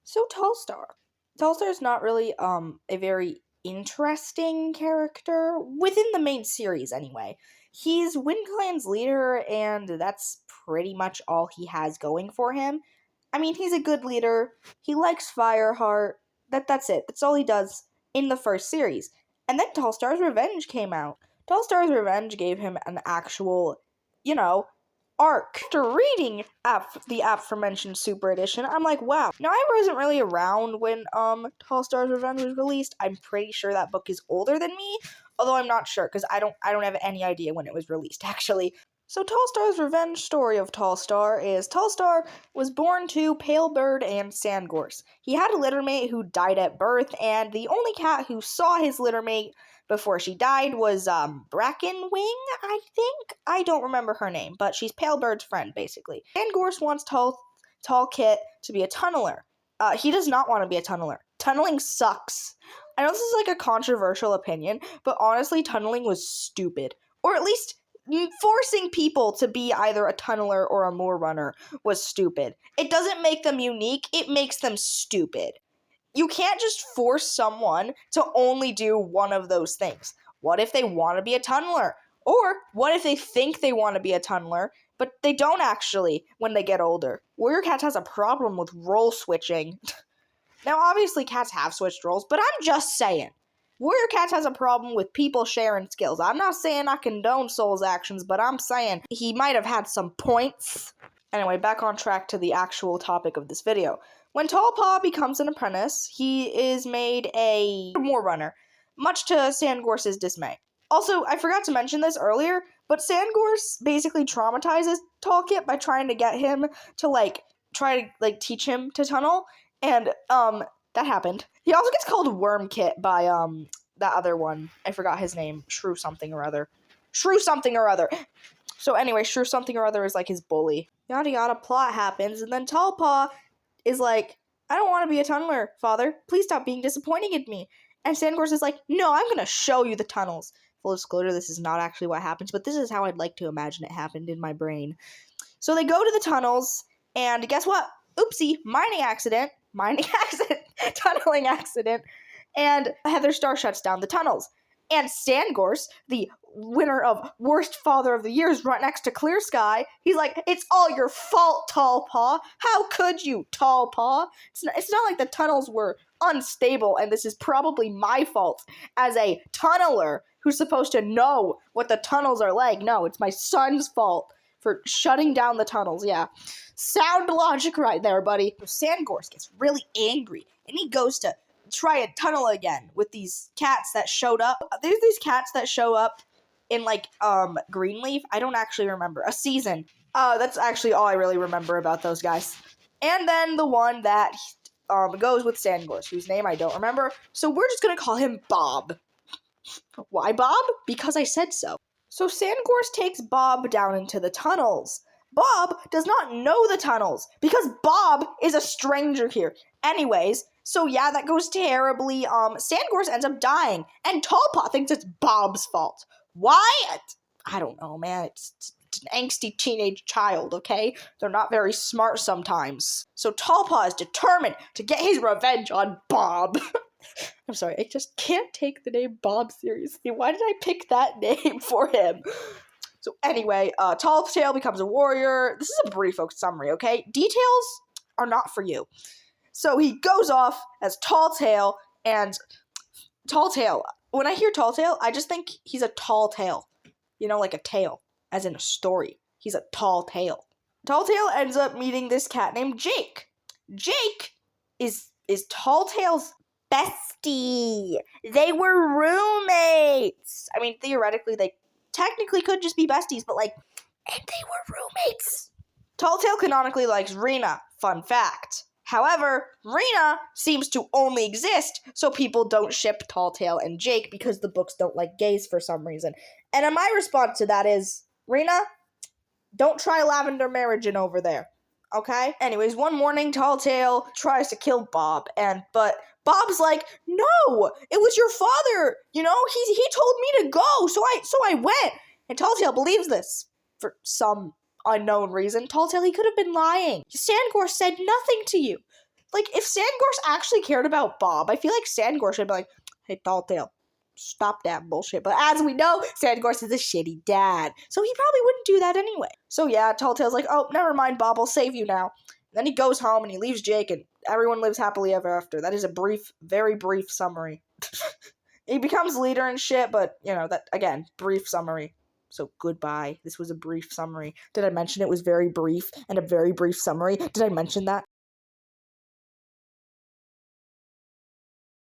So Tallstar. Tallstar is not really a very interesting character within the main series anyway. He's WindClan's leader and that's pretty much all he has going for him. I mean, he's a good leader. He likes Fireheart. That's it. That's all he does in the first series. And then Tallstar's Revenge came out. Tallstar's Revenge gave him an actual, you know, arc. After reading the aforementioned Super Edition, I'm like, wow. Now, I wasn't really around when Tallstar's Revenge was released. I'm pretty sure that book is older than me, although I'm not sure because I don't have any idea when it was released actually. So Tallstar's revenge story of Tallstar is Tallstar was born to Palebird and Sandgorse. He had a littermate who died at birth, and the only cat who saw his littermate before she died was Brackenwing, I think? I don't remember her name, but she's Palebird's friend, basically. Sandgorse wants Tall Kit to be a tunneler. He does not want to be a tunneler. Tunneling sucks. I know this is like a controversial opinion, but honestly, tunneling was stupid. Or at least forcing people to be either a tunneler or a moor runner was stupid. It doesn't make them unique, it makes them stupid. You can't just force someone to only do one of those things. What if they want to be a tunneler? Or what if they think they want to be a tunneler, but they don't actually when they get older? Warrior Cats has a problem with role switching. Now, obviously, cats have switched roles, but I'm just saying. Warrior Cats has a problem with people sharing skills. I'm not saying I condone Soul's actions, but I'm saying he might have had some points. Anyway, back on track to the actual topic of this video. When Tallpaw becomes an apprentice, he is made a moor runner, much to Sandgorse's dismay. Also, I forgot to mention this earlier, but Sandgorse basically traumatizes Tallkit by trying to get him to, try to teach him to tunnel, and, that happened. He also gets called Wormkit by, that other one. I forgot his name. Shrew something or other. So anyway, Shrew something or other is his bully. Yada yada, plot happens, and then Tallpaw is like, I don't want to be a tunneler, father. Please stop being disappointing in me. And Sandgorse is like, no, I'm gonna show you the tunnels. Full disclosure, this is not actually what happens, but this is how I'd like to imagine it happened in my brain. So they go to the tunnels, and guess what? Oopsie, tunneling accident, and Heather Star shuts down the tunnels. And Sandgorse, the winner of Worst Father of the Year, is right next to Clear Sky. He's like, it's all your fault, Tallpaw. How could you, Tallpaw? It's not like the tunnels were unstable, and this is probably my fault as a tunneler who's supposed to know what the tunnels are like. No, it's my son's fault for shutting down the tunnels, yeah. Sound logic right there, buddy. So Sandgorse gets really angry, and he goes to try and tunnel again with these cats that showed up. There's these cats that show up in, Greenleaf. I don't actually remember. A season. That's actually all I really remember about those guys. And then the one that goes with Sandgorse, whose name I don't remember, so we're just gonna call him Bob. Why Bob? Because I said so. So Sandgorse takes Bob down into the tunnels. Bob does not know the tunnels, because Bob is a stranger here. Anyways, so yeah, that goes terribly. Sandgorse ends up dying, and Tallpaw thinks it's Bob's fault. Why? I don't know, man. It's an angsty teenage child, okay? They're not very smart sometimes. So Tallpaw is determined to get his revenge on Bob. I'm sorry, I just can't take the name Bob seriously. Why did I pick that name for him? So anyway, Talltail becomes a warrior. This is a brief summary, okay? Details are not for you. So he goes off as Talltail, and Talltail, when I hear Talltail, I just think he's a tall tale. You know, like a tale, as in a story. He's a tall tale. Talltail ends up meeting this cat named Jake. Jake is Talltail's bestie. They were roommates. I mean, theoretically, they technically could just be besties, but and they were roommates. Talltail canonically likes Rena. Fun fact. However, Rena seems to only exist so people don't ship Talltail and Jake because the books don't like gays for some reason. And my response to that is, Rena, don't try lavender marriaging over there. Okay? Anyways, one morning, Talltail tries to kill Bob, but Bob's like, no, it was your father. You know, he told me to go, so I went. And Talltail believes this for some unknown reason. Talltail, he could have been lying. Sandgorse said nothing to you. Like, if Sandgorse actually cared about Bob, I feel like Sandgorse should be like, hey, Talltail, stop that bullshit. But as we know, Sandgorse is a shitty dad, so he probably wouldn't do that anyway. So yeah, Talltail's like, oh, never mind, Bob, I'll save you now. Then he goes home and he leaves Jake, and everyone lives happily ever after. That is a brief, very brief summary. He becomes leader and shit, but, that, again, brief summary. So goodbye. This was a brief summary. Did I mention it was very brief and a very brief summary? Did I mention that?